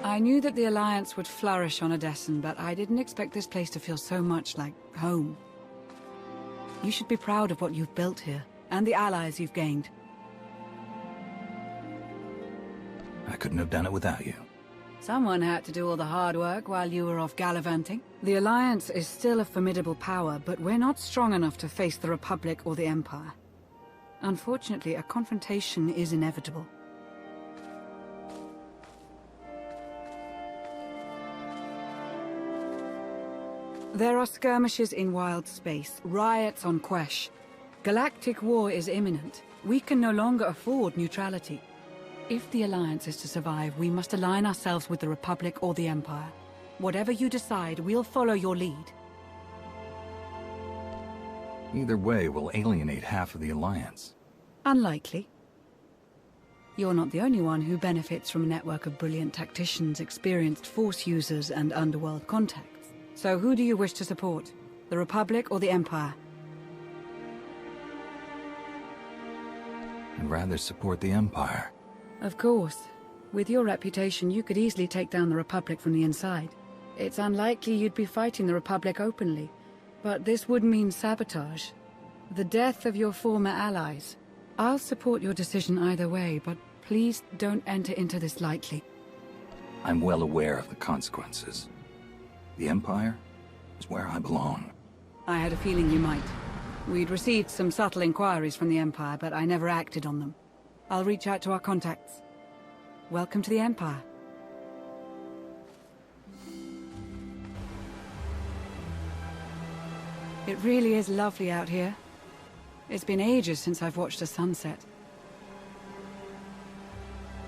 I knew that the Alliance would flourish on Odessen, but I didn't expect this place to feel so much like home. You should be proud of what you've built here, and the allies you've gained. I couldn't have done it without you. Someone had to do all the hard work while you were off gallivanting. The Alliance is still a formidable power, but we're not strong enough to face the Republic or the Empire. Unfortunately, a confrontation is inevitable. There are skirmishes in wild space, riots on Quesh. Galactic war is imminent. We can no longer afford neutrality. If the Alliance is to survive, we must align ourselves with the Republic or the Empire. Whatever you decide, we'll follow your lead. Either way, we'll alienate half of the Alliance. Unlikely. You're not the only one who benefits from a network of brilliant tacticians, experienced Force users, and underworld contacts. So who do you wish to support? The Republic or the Empire? I'd rather support the Empire. Of course. With your reputation, you could easily take down the Republic from the inside. It's unlikely you'd be fighting the Republic openly, but this would mean sabotage. The death of your former allies. I'll support your decision either way, but please don't enter into this lightly. I'm well aware of the consequences. The Empire is where I belong. I had a feeling you might. We'd received some subtle inquiries from the Empire, but I never acted on them. I'll reach out to our contacts. Welcome to the Empire. It really is lovely out here. It's been ages since I've watched a sunset.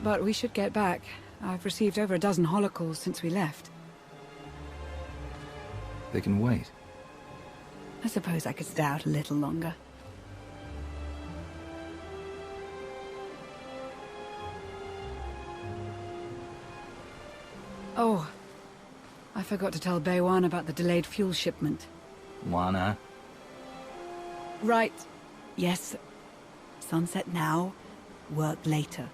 But we should get back. I've received over a dozen holocalls since we left. They can wait. I suppose I could stay out a little longer. Oh, I forgot to tell Baywan about the delayed fuel shipment. Lana? Right. Yes. Sunset now, work later.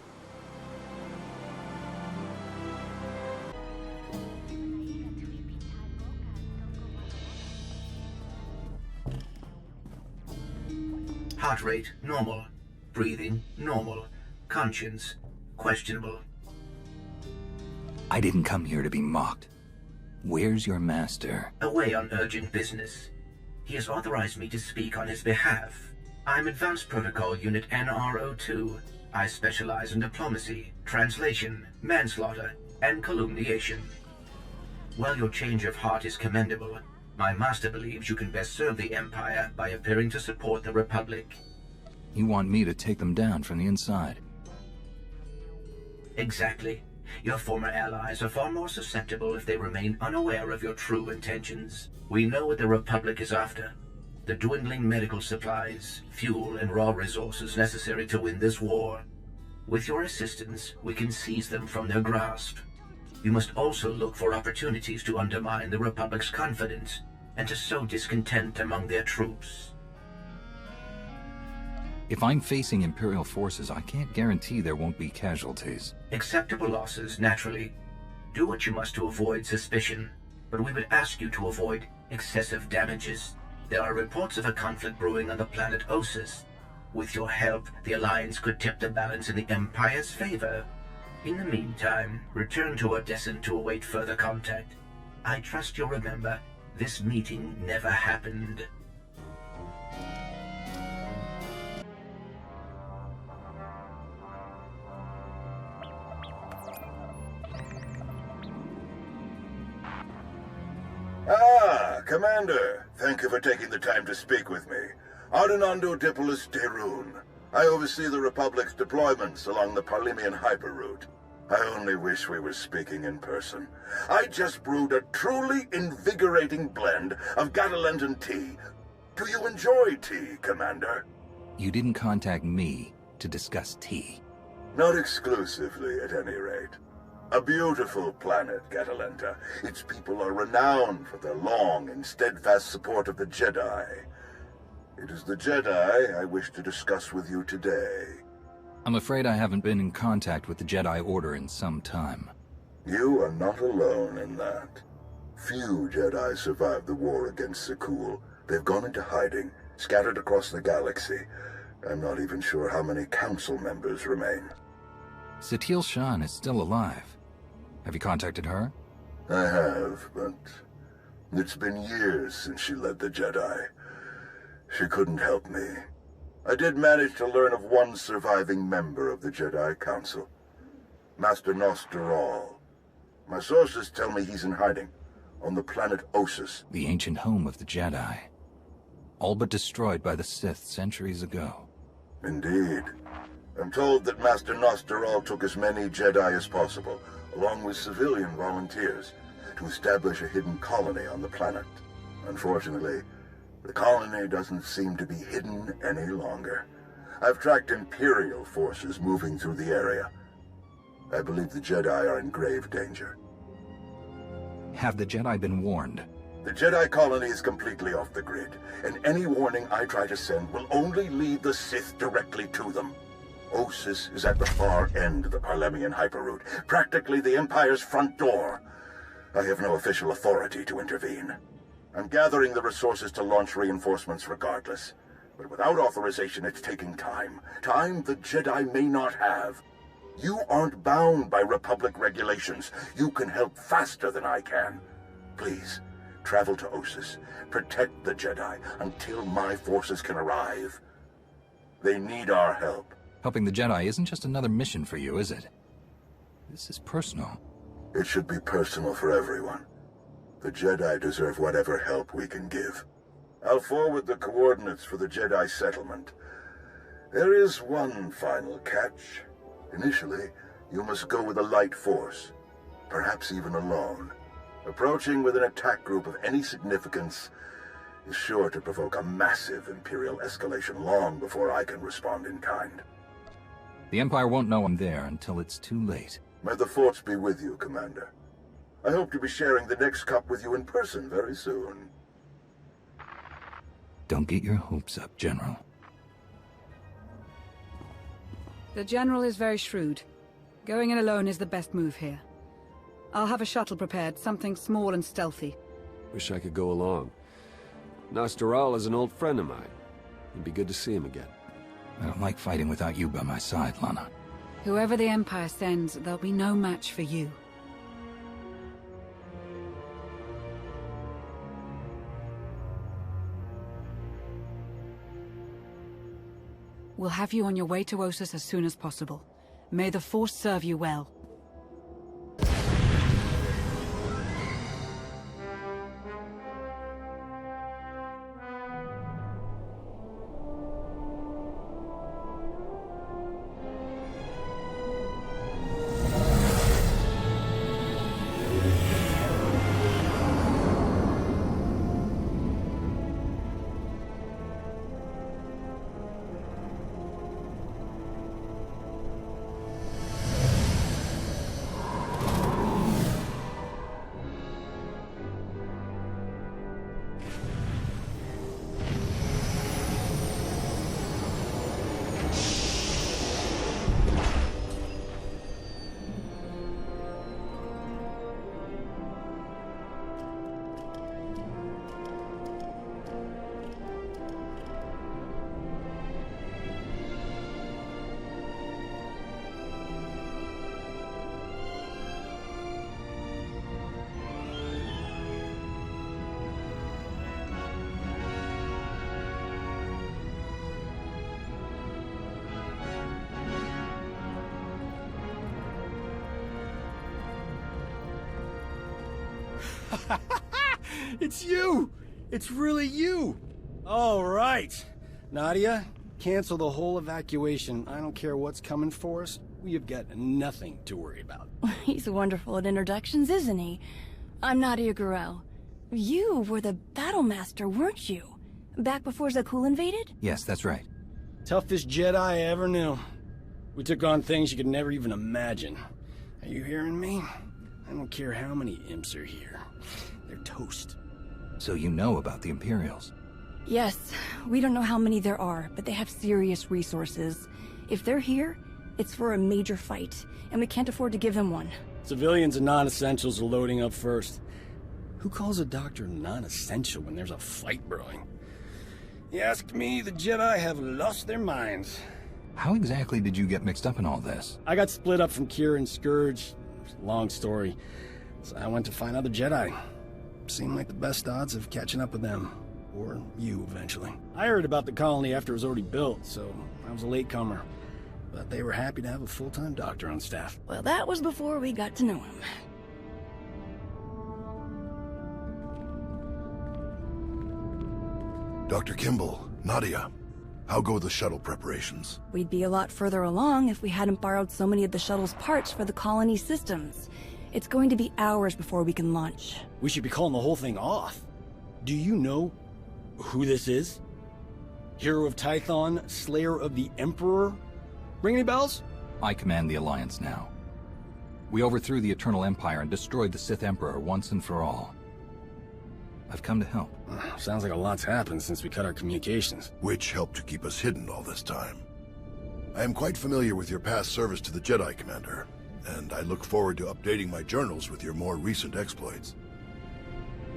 Heart rate, normal. Breathing, normal. Conscience, questionable. I didn't come here to be mocked. Where's your master? Away on urgent business. He has authorized me to speak on his behalf. I'm Advanced Protocol Unit NRO2. I specialize in diplomacy, translation, manslaughter, and calumniation. While your change of heart is commendable, my master believes you can best serve the Empire by appearing to support the Republic. You want me to take them down from the inside? Exactly. Your former allies are far more susceptible if they remain unaware of your true intentions. We know what the Republic is after. The dwindling medical supplies, fuel, and raw resources necessary to win this war. With your assistance, we can seize them from their grasp. You must also look for opportunities to undermine the Republic's confidence, and to sow discontent among their troops. If I'm facing Imperial forces, I can't guarantee there won't be casualties. Acceptable losses, naturally. Do what you must to avoid suspicion, but we would ask you to avoid excessive damages. There are reports of a conflict brewing on the planet Ossus. With your help, the Alliance could tip the balance in the Empire's favor. In the meantime, return to Odessen to await further contact. I trust you'll remember, this meeting never happened. Commander, thank you for taking the time to speak with me. Ardinando Dipolis Derun. I oversee the Republic's deployments along the Parlemian hyperroute. I only wish we were speaking in person. I just brewed a truly invigorating blend of Gatalentan tea. Do you enjoy tea, Commander? You didn't contact me to discuss tea. Not exclusively, at any rate. A beautiful planet, Gatalenta. Its people are renowned for their long and steadfast support of the Jedi. It is the Jedi I wish to discuss with you today. I'm afraid I haven't been in contact with the Jedi Order in some time. You are not alone in that. Few Jedi survived the war against Sekul. They've gone into hiding, scattered across the galaxy. I'm not even sure how many council members remain. Satil Shan is still alive. Have you contacted her? I have, but it's been years since she led the Jedi. She couldn't help me. I did manage to learn of one surviving member of the Jedi Council, Master Nostral. My sources tell me he's in hiding, on the planet Ossus. The ancient home of the Jedi. All but destroyed by the Sith centuries ago. Indeed. I'm told that Master Nostral took as many Jedi as possible, along with civilian volunteers, to establish a hidden colony on the planet. Unfortunately, the colony doesn't seem to be hidden any longer. I've tracked Imperial forces moving through the area. I believe the Jedi are in grave danger. Have the Jedi been warned? The Jedi colony is completely off the grid, and any warning I try to send will only lead the Sith directly to them. Ossus is at the far end of the Parlemian hyperroute, practically the Empire's front door. I have no official authority to intervene. I'm gathering the resources to launch reinforcements regardless. But without authorization, it's taking time. Time the Jedi may not have. You aren't bound by Republic regulations. You can help faster than I can. Please, travel to Ossus. Protect the Jedi until my forces can arrive. They need our help. Helping the Jedi isn't just another mission for you, is it? This is personal. It should be personal for everyone. The Jedi deserve whatever help we can give. I'll forward the coordinates for the Jedi settlement. There is one final catch. Initially, you must go with a light force, perhaps even alone. Approaching with an attack group of any significance is sure to provoke a massive Imperial escalation long before I can respond in kind. The Empire won't know I'm there until it's too late. May the Force be with you, Commander. I hope to be sharing the next cup with you in person very soon. Don't get your hopes up, General. The General is very shrewd. Going in alone is the best move here. I'll have a shuttle prepared, something small and stealthy. Wish I could go along. Nostral is an old friend of mine. It'd be good to see him again. I don't like fighting without you by my side, Lana. Whoever the Empire sends, there'll be no match for you. We'll have you on your way to Ossus as soon as possible. May the Force serve you well. It's you! It's really you! All right. Nadia, cancel the whole evacuation. I don't care what's coming for us. We have got nothing to worry about. He's wonderful at introductions, isn't he? I'm Nadia Gurel. You were the Battlemaster, weren't you? Back before Sekul invaded? Yes, that's right. Toughest Jedi I ever knew. We took on things you could never even imagine. Are you hearing me? I don't care how many imps are here. They're toast. So you know about the Imperials? Yes. We don't know how many there are, but they have serious resources. If they're here, it's for a major fight, and we can't afford to give them one. Civilians and non-essentials are loading up first. Who calls a doctor non-essential when there's a fight brewing? You ask me, the Jedi have lost their minds. How exactly did you get mixed up in all this? I got split up from Kira and Scourge. Long story. So I went to find other Jedi. Seemed like the best odds of catching up with them. Or you, eventually. I heard about the colony after it was already built, so I was a latecomer. But they were happy to have a full-time doctor on staff. Well, that was before we got to know him. Dr. Kimball, Nadia, how go the shuttle preparations? We'd be a lot further along if we hadn't borrowed so many of the shuttle's parts for the colony systems. It's going to be hours before we can launch. We should be calling the whole thing off. Do you know who this is? Hero of Tython, Slayer of the Emperor? Ring any bells? I command the Alliance now. We overthrew the Eternal Empire and destroyed the Sith Emperor once and for all. I've come to help. Sounds like a lot's happened since we cut our communications. Which helped to keep us hidden all this time. I am quite familiar with your past service to the Jedi, Commander, and I look forward to updating my journals with your more recent exploits.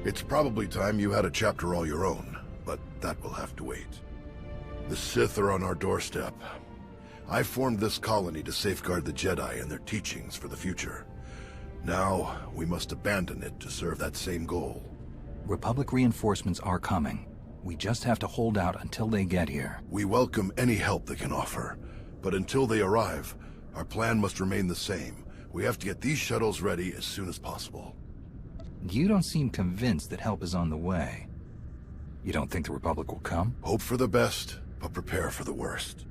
It's probably time you had a chapter all your own, but that will have to wait. The Sith are on our doorstep. I formed this colony to safeguard the Jedi and their teachings for the future. Now, we must abandon it to serve that same goal. Republic reinforcements are coming. We just have to hold out until they get here. We welcome any help they can offer, but until they arrive, our plan must remain the same. We have to get these shuttles ready as soon as possible. You don't seem convinced that help is on the way. You don't think the Republic will come? Hope for the best, but prepare for the worst.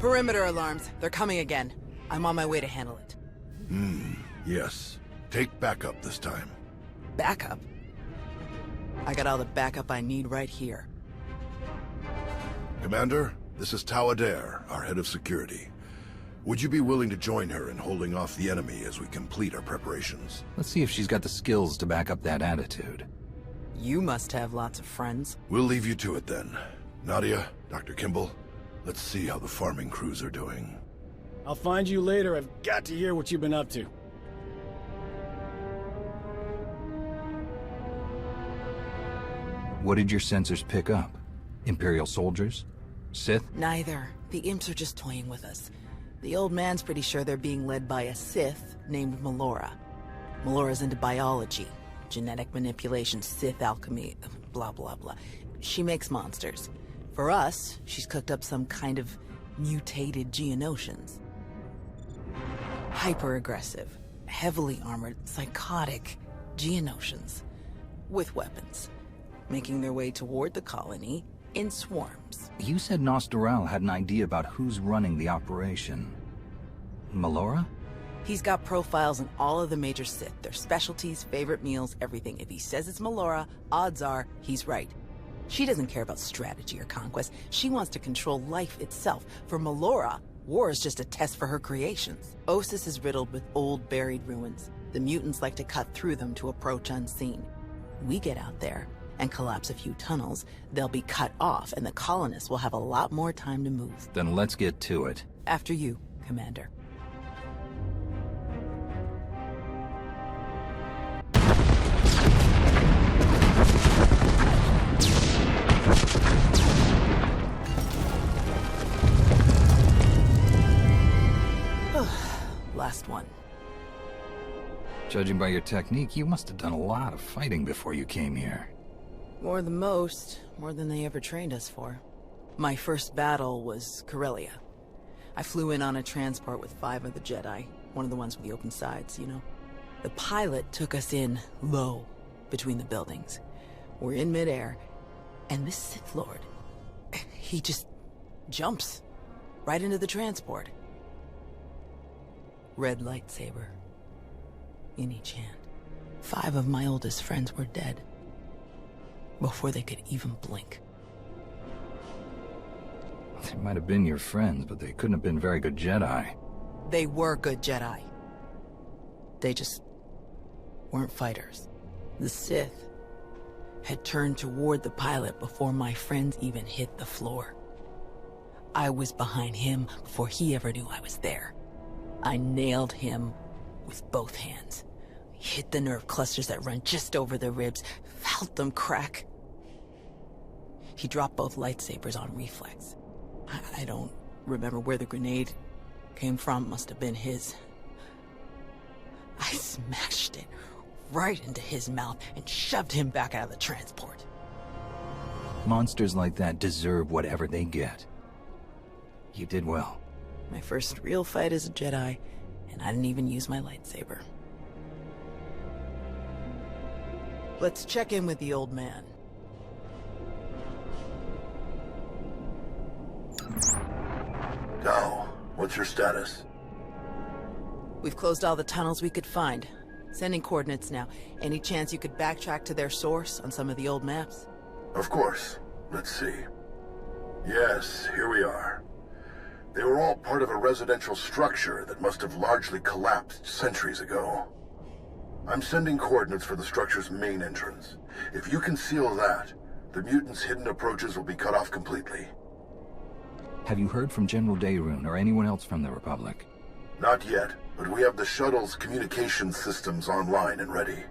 Perimeter alarms. They're coming again. I'm on my way to handle it. Yes. Take backup this time. Backup? I got all the backup I need right here. Commander, this is Tau Adair, our head of security. Would you be willing to join her in holding off the enemy as we complete our preparations? Let's see if she's got the skills to back up that attitude. You must have lots of friends. We'll leave you to it then. Nadia, Dr. Kimball, let's see how the farming crews are doing. I'll find you later. I've got to hear what you've been up to. What did your sensors pick up? Imperial soldiers? Sith? Neither. The imps are just toying with us. The old man's pretty sure they're being led by a Sith named Melora. Melora's into biology, genetic manipulation, Sith alchemy, blah blah blah. She makes monsters. For us, she's cooked up some kind of mutated Geonosians. Hyper-aggressive, heavily armored, psychotic Geonosians. With weapons. Making their way toward the colony in swarms. You said Nostoral had an idea about who's running the operation. Melora? He's got profiles on all of the major Sith, their specialties, favorite meals, everything. If he says it's Melora, odds are he's right. She doesn't care about strategy or conquest. She wants to control life itself. For Melora, war is just a test for her creations. Ossus is riddled with old, buried ruins. The mutants like to cut through them to approach unseen. We get out there and collapse a few tunnels, they'll be cut off, and the colonists will have a lot more time to move. Then let's get to it. After you, Commander. Last one. Judging by your technique, you must have done a lot of fighting before you came here. More than most, more than they ever trained us for. My first battle was Corellia. I flew in on a transport with 5 of the Jedi, one of the ones with the open sides, you know. The pilot took us in low, between the buildings. We're in midair, and this Sith Lord, he just jumps right into the transport. Red lightsaber in each hand. 5 of my oldest friends were dead before they could even blink. They might have been your friends, but they couldn't have been very good Jedi. They were good Jedi. They just weren't fighters. The Sith, had turned toward the pilot before my friends even hit the floor. I was behind him before he ever knew I was there. I nailed him with both hands. Hit the nerve clusters that run just over the ribs, felt them crack. He dropped both lightsabers on reflex. I don't remember where the grenade came from, must have been his. I smashed it right into his mouth and shoved him back out of the transport. Monsters like that deserve whatever they get. You did well. My first real fight as a Jedi, and I didn't even use my lightsaber. Let's check in with the old man. Now, what's your status? We've closed all the tunnels we could find. Sending coordinates now. Any chance you could backtrack to their source on some of the old maps? Of course. Let's see. Yes, here we are. They were all part of a residential structure that must have largely collapsed centuries ago. I'm sending coordinates for the structure's main entrance. If you can seal that, the mutants' hidden approaches will be cut off completely. Have you heard from General Daerun or anyone else from the Republic? Not yet, but we have the shuttle's communication systems online and ready.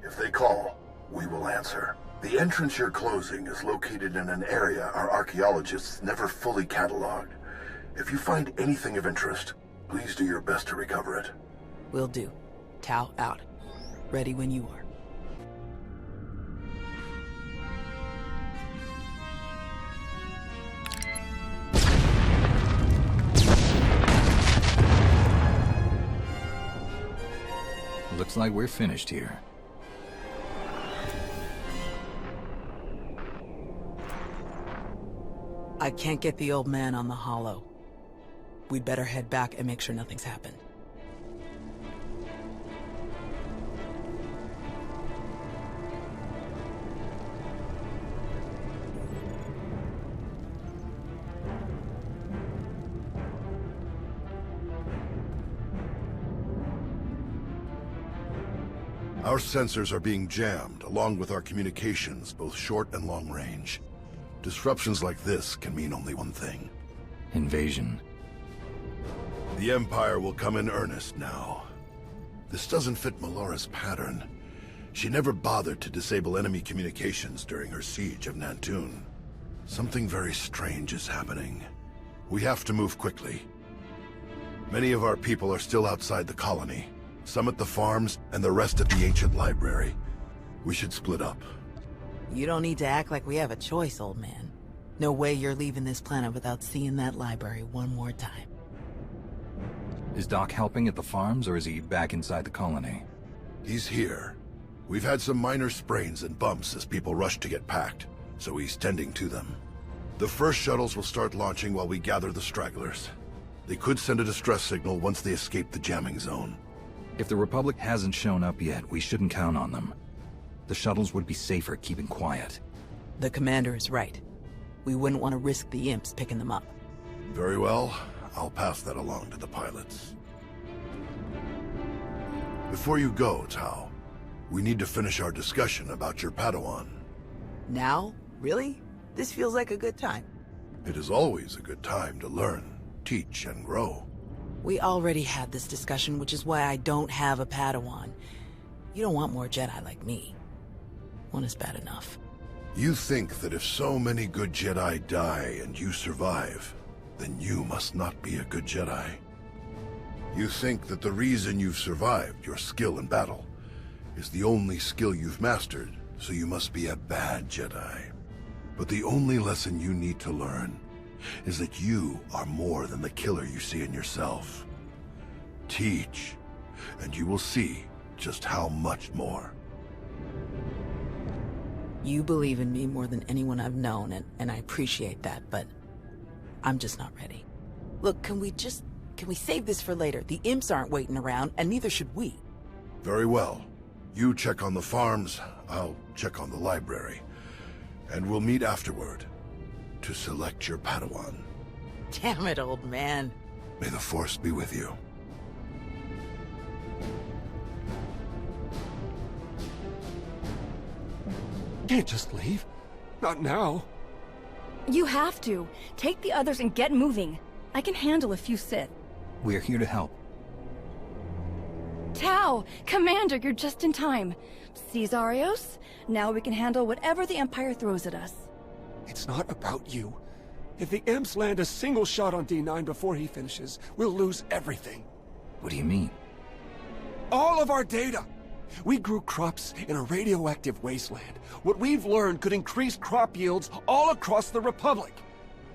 If they call, we will answer. The entrance you're closing is located in an area our archaeologists never fully cataloged. If you find anything of interest, please do your best to recover it. Will do. Tau out. Ready when you are. Looks like we're finished here. I can't get the old man on the holo. We'd better head back and make sure nothing's happened. Our sensors are being jammed, along with our communications, both short and long range. Disruptions like this can mean only one thing. Invasion. The Empire will come in earnest now. This doesn't fit Melora's pattern. She never bothered to disable enemy communications during her siege of Nantoon. Something very strange is happening. We have to move quickly. Many of our people are still outside the colony. Some at the farms, and the rest at the ancient library. We should split up. You don't need to act like we have a choice, old man. No way you're leaving this planet without seeing that library one more time. Is Doc helping at the farms, or is he back inside the colony? He's here. We've had some minor sprains and bumps as people rush to get packed, so he's tending to them. The first shuttles will start launching while we gather the stragglers. They could send a distress signal once they escape the jamming zone. If the Republic hasn't shown up yet, we shouldn't count on them. The shuttles would be safer keeping quiet. The commander is right. We wouldn't want to risk the imps picking them up. Very well. I'll pass that along to the pilots. Before you go, Tau, we need to finish our discussion about your Padawan. Now? Really? This feels like a good time. It is always a good time to learn, teach, and grow. We already had this discussion, which is why I don't have a Padawan. You don't want more Jedi like me. One is bad enough. You think that if so many good Jedi die and you survive, then you must not be a good Jedi. You think that the reason you've survived your skill in battle is the only skill you've mastered, so you must be a bad Jedi. But the only lesson you need to learn is that you are more than the killer you see in yourself. Teach, and you will see just how much more. You believe in me more than anyone I've known, and I appreciate that, but I'm just not ready. Look, can we save this for later? The imps aren't waiting around, and neither should we. Very well. You check on the farms, I'll check on the library. And we'll meet afterward to select your Padawan. Damn it, old man. May the Force be with you. Can't just leave. Not now. You have to. Take the others and get moving. I can handle a few Sith. We're here to help. Tau! Commander, you're just in time. See, Zarios? Now we can handle whatever the Empire throws at us. It's not about you. If the Imps land a single shot on D9 before he finishes, we'll lose everything. What do you mean? All of our data! We grew crops in a radioactive wasteland. What we've learned could increase crop yields all across the Republic.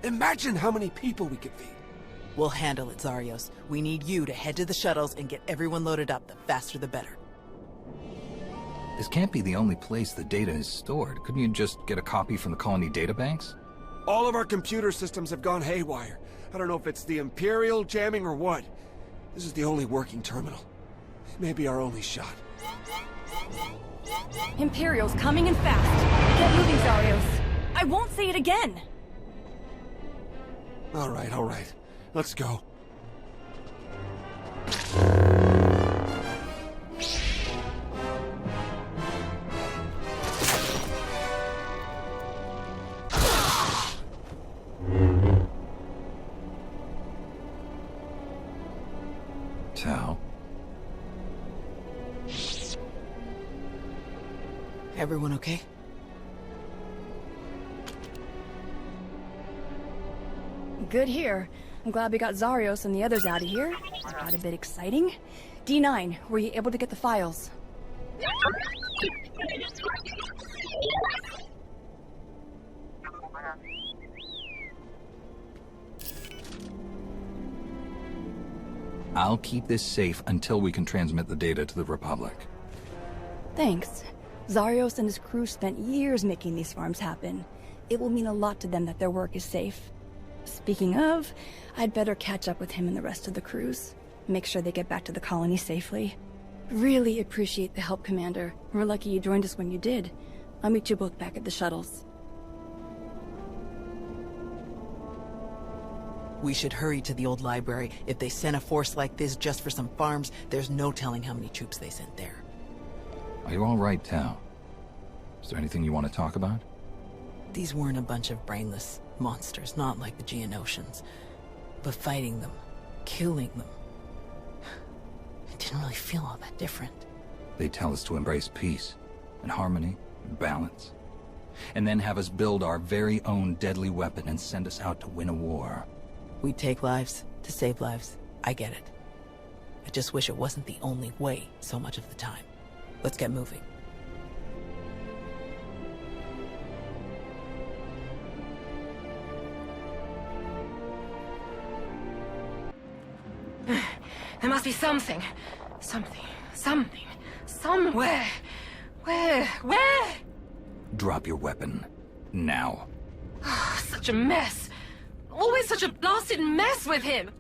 Imagine how many people we could feed. We'll handle it, Zarios. We need you to head to the shuttles and get everyone loaded up. The faster the better. This can't be the only place the data is stored. Couldn't you just get a copy from the colony databanks? All of our computer systems have gone haywire. I don't know if it's the Imperial jamming or what. This is the only working terminal. It may be our only shot. Imperial's coming in fast. Get moving, Zarios. I won't say it again. All right. Let's go. Tau. Everyone okay? Good here. I'm glad we got Zarios and the others out of here. Got a bit exciting. D9, were you able to get the files? I'll keep this safe until we can transmit the data to the Republic. Thanks. Zarios and his crew spent years making these farms happen. It will mean a lot to them that their work is safe. Speaking of, I'd better catch up with him and the rest of the crews. Make sure they get back to the colony safely. Really appreciate the help, Commander. We're lucky you joined us when you did. I'll meet you both back at the shuttles. We should hurry to the old library. If they sent a force like this just for some farms, there's no telling how many troops they sent there. Are you all right, Tau? Is there anything you want to talk about? These weren't a bunch of brainless monsters, not like the Geonosians. But fighting them, killing them, it didn't really feel all that different. They tell us to embrace peace, and harmony, and balance. And then have us build our very own deadly weapon and send us out to win a war. We take lives to save lives. I get it. I just wish it wasn't the only way so much of the time. Let's get moving. There must be something. Somewhere. Where? Drop your weapon. Now. Such a mess. Always such a blasted mess with him.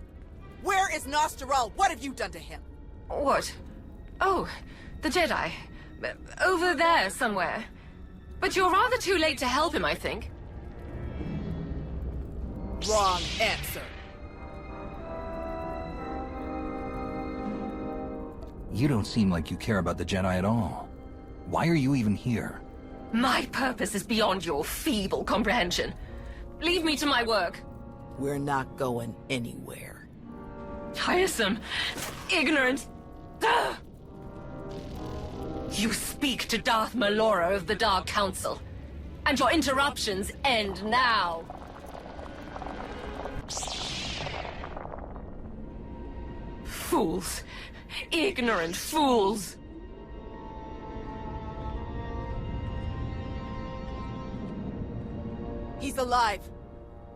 Where is Nosteral? What have you done to him? What? Oh, the Jedi. Over there somewhere. But you're rather too late to help him, I think. Wrong answer. You don't seem like you care about the Jedi at all. Why are you even here? My purpose is beyond your feeble comprehension. Leave me to my work. We're not going anywhere. Tiresome. Ignorant. Ugh. You speak to Darth Malora of the Dark Council. And your interruptions end now. Fools. Ignorant fools. He's alive.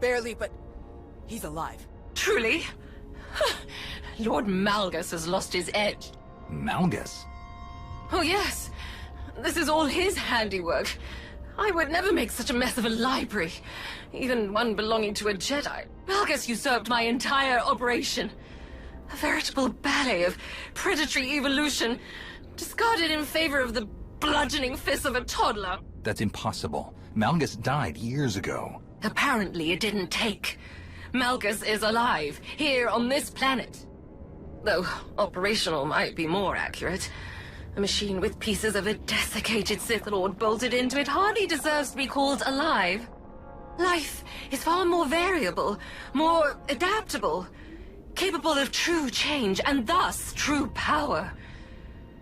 Barely, but he's alive. Truly? Lord Malgus has lost his edge. Malgus? Oh yes. This is all his handiwork. I would never make such a mess of a library. Even one belonging to a Jedi. Malgus usurped my entire operation. A veritable ballet of predatory evolution, discarded in favor of the bludgeoning fists of a toddler. That's impossible. Malgus died years ago. Apparently it didn't take. Malgus is alive, here on this planet. Though operational might be more accurate. A machine with pieces of a desiccated Sith Lord bolted into it hardly deserves to be called alive. Life is far more variable, more adaptable, capable of true change, and thus true power.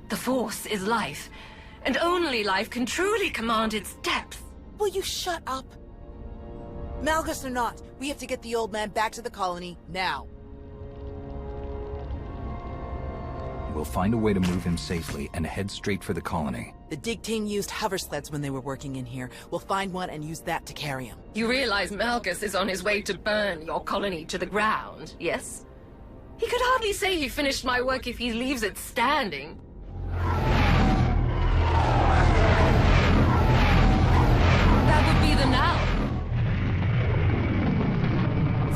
The Force is life, and only life can truly command its depth. Will you shut up? Malgus or not, we have to get the old man back to the colony, now. We'll find a way to move him safely and head straight for the colony. The dig team used hover sleds when they were working in here. We'll find one and use that to carry him. You realize Malgus is on his way to burn your colony to the ground, yes? He could hardly say he finished my work if he leaves it standing. That would be the now.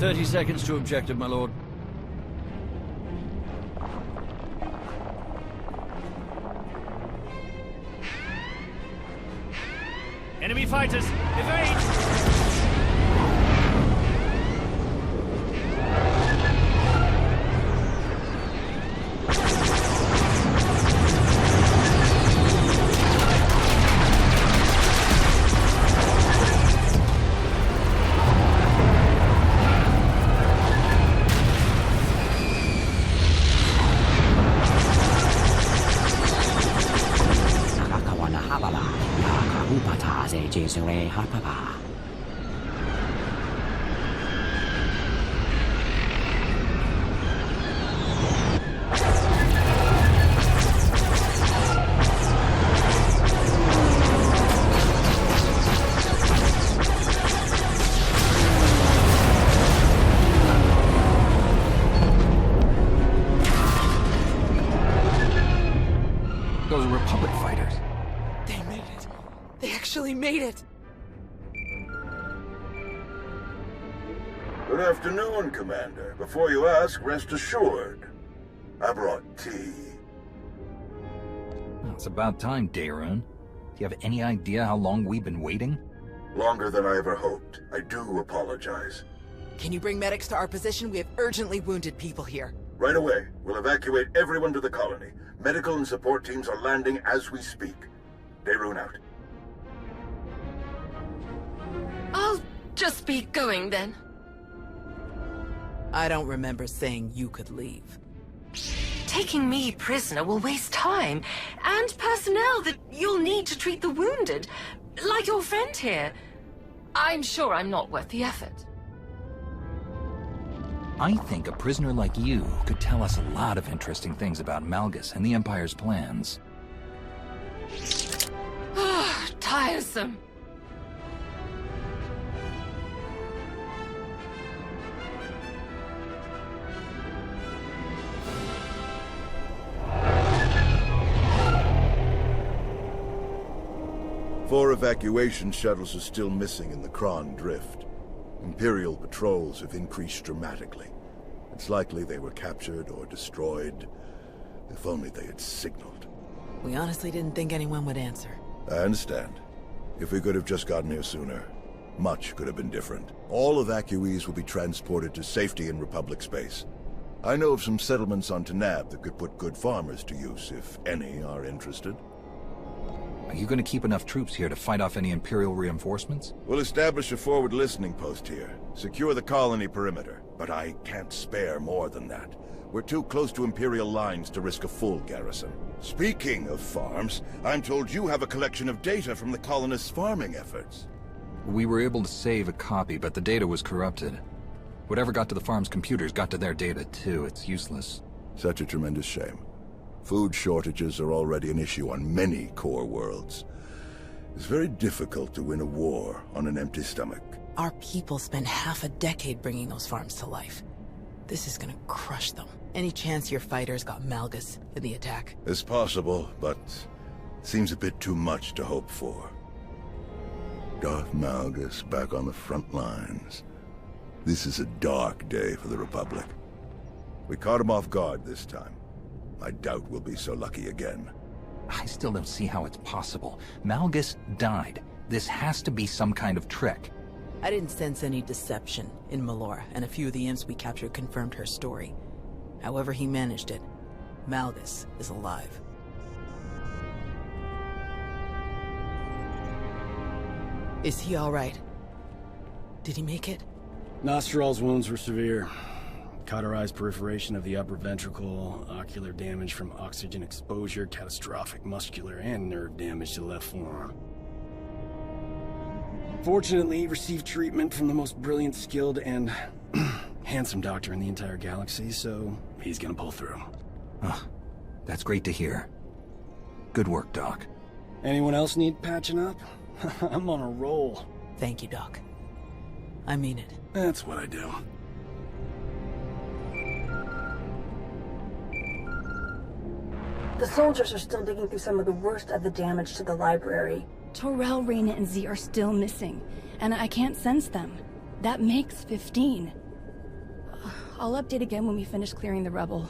30 seconds to objective, my lord. Enemy fighters, evade! Those are Republic fighters. They made it. They actually made it. Good afternoon, Commander. Before you ask, rest assured. I brought tea. Well, it's about time, Daerun. Do you have any idea how long we've been waiting? Longer than I ever hoped. I do apologize. Can you bring medics to our position? We have urgently wounded people here. Right away. We'll evacuate everyone to the colony. Medical and support teams are landing as we speak. Daerun out. I'll just be going then. I don't remember saying you could leave. Taking me prisoner will waste time, and personnel that you'll need to treat the wounded, like your friend here. I'm sure I'm not worth the effort. I think a prisoner like you could tell us a lot of interesting things about Malgus and the Empire's plans. Tiresome. Four evacuation shuttles are still missing in the Kron Drift. Imperial patrols have increased dramatically. It's likely they were captured or destroyed. If only they had signaled. We honestly didn't think anyone would answer. I understand. If we could have just gotten here sooner, much could have been different. All evacuees will be transported to safety in Republic space. I know of some settlements on Tanab that could put good farmers to use, if any are interested. Are you going to keep enough troops here to fight off any Imperial reinforcements? We'll establish a forward listening post here. Secure the colony perimeter. But I can't spare more than that. We're too close to Imperial lines to risk a full garrison. Speaking of farms, I'm told you have a collection of data from the colonists' farming efforts. We were able to save a copy, but the data was corrupted. Whatever got to the farm's computers got to their data too. It's useless. Such a tremendous shame. Food shortages are already an issue on many core worlds. It's very difficult to win a war on an empty stomach. Our people spent half a decade bringing those farms to life. This is gonna crush them. Any chance your fighters got Malgus in the attack? It's possible, but seems a bit too much to hope for. Darth Malgus back on the front lines. This is a dark day for the Republic. We caught him off guard this time. I doubt we'll be so lucky again. I still don't see how it's possible. Malgus died. This has to be some kind of trick. I didn't sense any deception in Melora, and a few of the imps we captured confirmed her story. However he managed it, Malgus is alive. Is he all right? Did he make it? Nostral's wounds were severe. Cauterized perforation of the upper ventricle, ocular damage from oxygen exposure, catastrophic muscular and nerve damage to the left forearm. Fortunately, he received treatment from the most brilliant, skilled, and handsome doctor in the entire galaxy, so he's gonna pull through. Oh, that's great to hear. Good work, Doc. Anyone else need patching up? I'm on a roll. Thank you, Doc. I mean it. That's what I do. The soldiers are still digging through some of the worst of the damage to the library. Torel, Reyna, and Z are still missing, and I can't sense them. That makes 15. I'll update again when we finish clearing the rubble.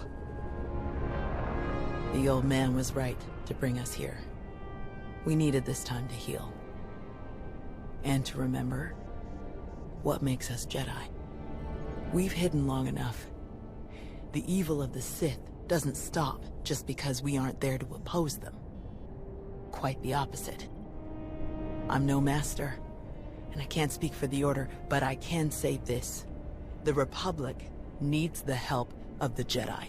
The old man was right to bring us here. We needed this time to heal. And to remember what makes us Jedi. We've hidden long enough. The evil of the Sith doesn't stop just because we aren't there to oppose them. Quite the opposite. I'm no master, and I can't speak for the Order, but I can say this. The Republic needs the help of the Jedi.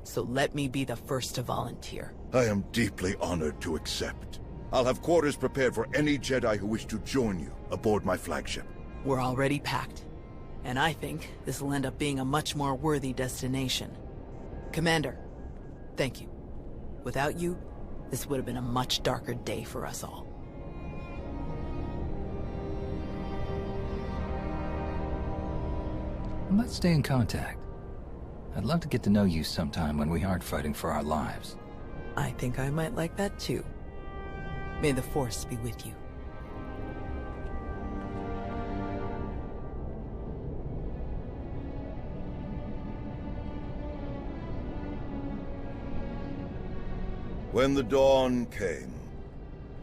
So let me be the first to volunteer. I am deeply honored to accept. I'll have quarters prepared for any Jedi who wish to join you aboard my flagship. We're already packed, and I think this will end up being a much more worthy destination. Commander, thank you. Without you, this would have been a much darker day for us all. Let's stay in contact. I'd love to get to know you sometime when we aren't fighting for our lives. I think I might like that too. May the Force be with you. When the dawn came,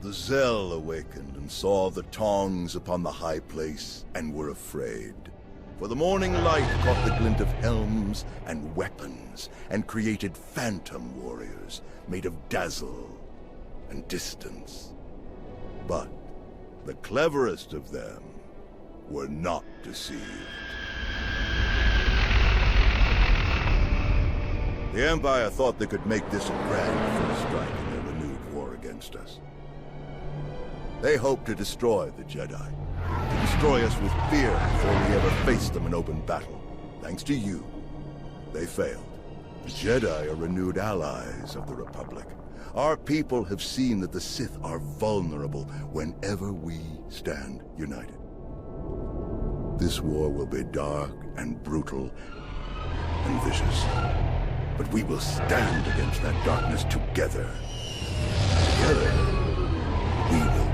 the Zell awakened and saw the tongs upon the high place and were afraid. For the morning light caught the glint of helms and weapons and created phantom warriors made of dazzle and distance. But the cleverest of them were not deceived. The Empire thought they could make this a grand first strike in their renewed war against us. They hoped to destroy the Jedi, to destroy us with fear before we ever faced them in open battle. Thanks to you, they failed. The Jedi are renewed allies of the Republic. Our people have seen that the Sith are vulnerable whenever we stand united. This war will be dark and brutal and vicious. But we will stand against that darkness together. Together, we will